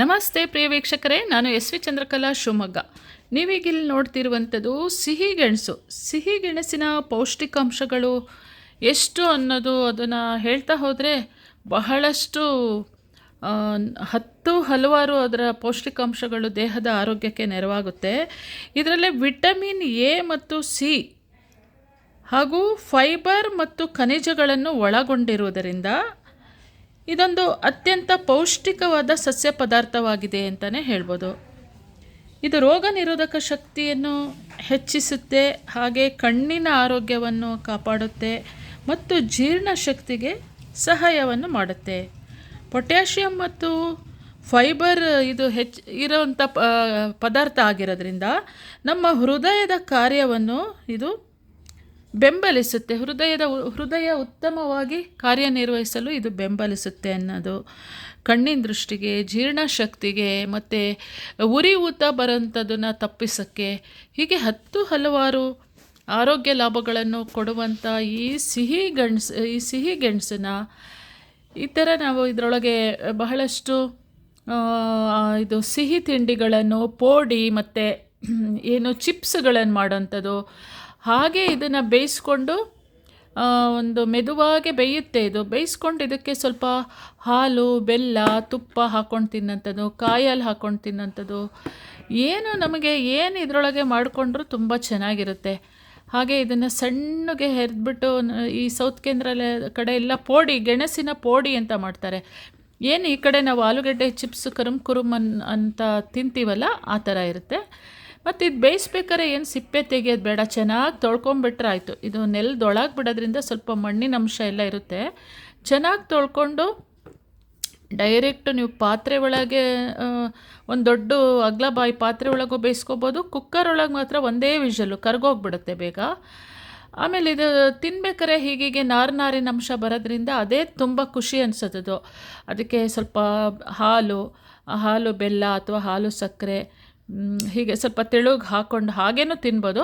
ನಮಸ್ತೆ ಪ್ರಿಯ ವೀಕ್ಷಕರೇ, ನಾನು ಎಸ್ ವಿ ಚಂದ್ರಕಲಾ ಶಿವಮೊಗ್ಗ. ನೀವೀಗಿಲ್ಲಿ ನೋಡ್ತಿರುವಂಥದ್ದು ಸಿಹಿಗೆಣಸು. ಸಿಹಿಗೆಣಸಿನ ಪೌಷ್ಟಿಕಾಂಶಗಳು ಎಷ್ಟು ಅನ್ನೋದು ಅದನ್ನು ಹೇಳ್ತಾ ಹೋದರೆ ಬಹಳಷ್ಟು ಹಲವಾರು ಅದರ ಪೌಷ್ಟಿಕಾಂಶಗಳು ದೇಹದ ಆರೋಗ್ಯಕ್ಕೆ ನೆರವಾಗುತ್ತೆ. ಇದರಲ್ಲೇ ವಿಟಮಿನ್ ಎ ಮತ್ತು ಸಿ ಹಾಗೂ ಫೈಬರ್ ಮತ್ತು ಖನಿಜಗಳನ್ನು ಒಳಗೊಂಡಿರುವುದರಿಂದ ಇದೊಂದು ಅತ್ಯಂತ ಪೌಷ್ಟಿಕವಾದ ಸಸ್ಯ ಪದಾರ್ಥವಾಗಿದೆ ಅಂತಲೇ ಹೇಳ್ಬೋದು. ಇದು ರೋಗ ನಿರೋಧಕ ಶಕ್ತಿಯನ್ನು ಹೆಚ್ಚಿಸುತ್ತೆ, ಹಾಗೆ ಕಣ್ಣಿನ ಆರೋಗ್ಯವನ್ನು ಕಾಪಾಡುತ್ತೆ ಮತ್ತು ಜೀರ್ಣಶಕ್ತಿಗೆ ಸಹಾಯವನ್ನು ಮಾಡುತ್ತೆ. ಪೊಟ್ಯಾಷಿಯಂ ಮತ್ತು ಫೈಬರ್ ಇದು ಇರೋವಂಥ ಪದಾರ್ಥ ಆಗಿರೋದ್ರಿಂದ ನಮ್ಮ ಹೃದಯದ ಕಾರ್ಯವನ್ನು ಇದು ಬೆಂಬಲಿಸುತ್ತೆ. ಹೃದಯ ಉತ್ತಮವಾಗಿ ಕಾರ್ಯನಿರ್ವಹಿಸಲು ಇದು ಬೆಂಬಲಿಸುತ್ತೆ ಅನ್ನೋದು ಕಣ್ಣಿನ ದೃಷ್ಟಿಗೆ, ಜೀರ್ಣಶಕ್ತಿಗೆ ಮತ್ತು ಉರಿ ಊತ ಬರೋಂಥದ್ದನ್ನು ತಪ್ಪಿಸೋಕ್ಕೆ, ಹೀಗೆ ಹಲವಾರು ಆರೋಗ್ಯ ಲಾಭಗಳನ್ನು ಕೊಡುವಂಥ ಈ ಸಿಹಿಗೆಣಸನ್ನು ಈ ಥರ ನಾವು ಇದರೊಳಗೆ ಬಹಳಷ್ಟು ಇದು ಸಿಹಿ ತಿಂಡಿಗಳನ್ನು, ಪೋಡಿ ಮತ್ತು ಏನು ಚಿಪ್ಸ್ಗಳನ್ನು ಮಾಡೋಂಥದ್ದು, ಹಾಗೆ ಇದನ್ನು ಬೇಯಿಸ್ಕೊಂಡು ಒಂದು ಮೆದುವಾಗಿ ಬೇಯುತ್ತೆ. ಇದು ಬೇಯಿಸ್ಕೊಂಡು ಇದಕ್ಕೆ ಸ್ವಲ್ಪ ಹಾಲು, ಬೆಲ್ಲ, ತುಪ್ಪ ಹಾಕ್ಕೊಂಡು ತಿನ್ನೋಂಥದ್ದು, ಕಾಯಲ್ಲಿ ಹಾಕ್ಕೊಂಡು ತಿನ್ನೋಂಥದ್ದು, ನಮಗೆ ಇದರೊಳಗೆ ಮಾಡಿಕೊಂಡ್ರೂ ತುಂಬ ಚೆನ್ನಾಗಿರುತ್ತೆ. ಹಾಗೆ ಇದನ್ನು ಸಣ್ಣಗೆ ಹೆರಿದ್ಬಿಟ್ಟು ಈ ಸೌತ್ ಕೇಂದ್ರ ಕಡೆ ಎಲ್ಲ ಪೋಡಿ, ಗೆಣಸಿನ ಪೋಡಿ ಅಂತ ಮಾಡ್ತಾರೆ. ಈ ಕಡೆ ನಾವು ಆಲೂಗಡ್ಡೆ ಚಿಪ್ಸ್ ಕುರುಮ್ ಅಂತ ತಿಂತೀವಲ್ಲ, ಆ ಥರ ಇರುತ್ತೆ. ಮತ್ತು ಇದು ಬೇಯಿಸ್ಬೇಕಾದ್ರೆ ಸಿಪ್ಪೆ ತೆಗಿಯೋದು ಬೇಡ, ಚೆನ್ನಾಗಿ ತೊಳ್ಕೊಂಬಿಟ್ರೆ ಆಯಿತು. ಇದು ನೆಲದೊಳಗೆ ಬಿಡೋದ್ರಿಂದ ಸ್ವಲ್ಪ ಮಣ್ಣಿನ ಅಂಶ ಎಲ್ಲ ಇರುತ್ತೆ. ಚೆನ್ನಾಗಿ ತೊಳ್ಕೊಂಡು ಡೈರೆಕ್ಟ್ ನೀವು ಪಾತ್ರೆ ಒಳಗೆ ಒಂದು ದೊಡ್ಡ ಅಗ್ಲಬಾಯಿ ಪಾತ್ರೆ ಒಳಗೂ ಬೇಯಿಸ್ಕೊಬೋದು. ಕುಕ್ಕರ್ ಒಳಗೆ ಮಾತ್ರ ಒಂದೇ ವಿಷಲು ಕರ್ಗೋಗ್ಬಿಡುತ್ತೆ ಬೇಗ. ಆಮೇಲೆ ಇದು ತಿನ್ಬೇಕಾರೆ ಹೀಗೆ ನಾರಿನ ಅಂಶ ಬರೋದ್ರಿಂದ ಅದೇ ತುಂಬ ಖುಷಿ ಅನಿಸೋದು. ಅದಕ್ಕೆ ಸ್ವಲ್ಪ ಹಾಲು ಬೆಲ್ಲ ಅಥವಾ ಹಾಲು ಸಕ್ಕರೆ ಹೀಗೆ ಸ್ವಲ್ಪ ತೆಳುಗೆ ಹಾಕ್ಕೊಂಡು ಹಾಗೇನೂ ತಿನ್ಬೋದು.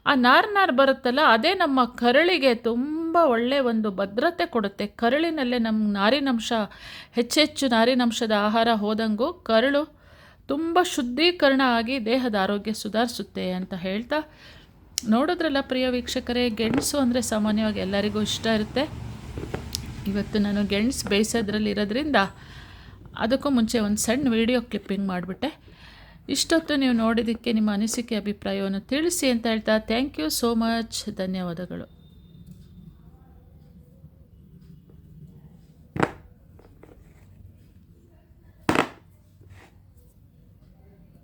ಆ ನಾರು ಬರುತ್ತಲ್ಲ, ಅದೇ ನಮ್ಮ ಕರಳಿಗೆ ತುಂಬ ಒಳ್ಳೆಯ ಒಂದು ಭದ್ರತೆ ಕೊಡುತ್ತೆ. ಕರಳಿನಲ್ಲೇ ನಮ್ಮ ನಾರಿನಂಶ ಹೆಚ್ಚೆಚ್ಚು ನಾರಿನಂಶದ ಆಹಾರ ಹೋದಂಗೂ ಕರಳು ತುಂಬ ಶುದ್ಧೀಕರಣ ಆಗಿ ದೇಹದ ಆರೋಗ್ಯ ಸುಧಾರಿಸುತ್ತೆ ಅಂತ ಹೇಳ್ತಾ, ನೋಡಿದ್ರಲ್ಲ ಪ್ರಿಯ ವೀಕ್ಷಕರೇ, ಗೆಣಸು ಅಂದರೆ ಸಾಮಾನ್ಯವಾಗಿ ಎಲ್ಲರಿಗೂ ಇಷ್ಟ ಇರುತ್ತೆ. ಇವತ್ತು ನಾನು ಗೆಣಸು ಬೇಯಿಸೋದ್ರಲ್ಲಿ ಇರೋದ್ರಿಂದ ಅದಕ್ಕೂ ಮುಂಚೆ ಒಂದು ಸಣ್ಣ ವಿಡಿಯೋ ಕ್ಲಿಪ್ಪಿಂಗ್ ಮಾಡಿಬಿಟ್ಟೆ. ಇಷ್ಟೊತ್ತು ನೀವು ನೋಡಿದ್ದಕ್ಕೆ ನಿಮ್ಮ ಅನಿಸಿಕೆ, ಅಭಿಪ್ರಾಯವನ್ನು ತಿಳಿಸಿ ಅಂತ ಹೇಳ್ತಾ ಥ್ಯಾಂಕ್ ಯು ಸೋ ಮಚ್. ಧನ್ಯವಾದಗಳು.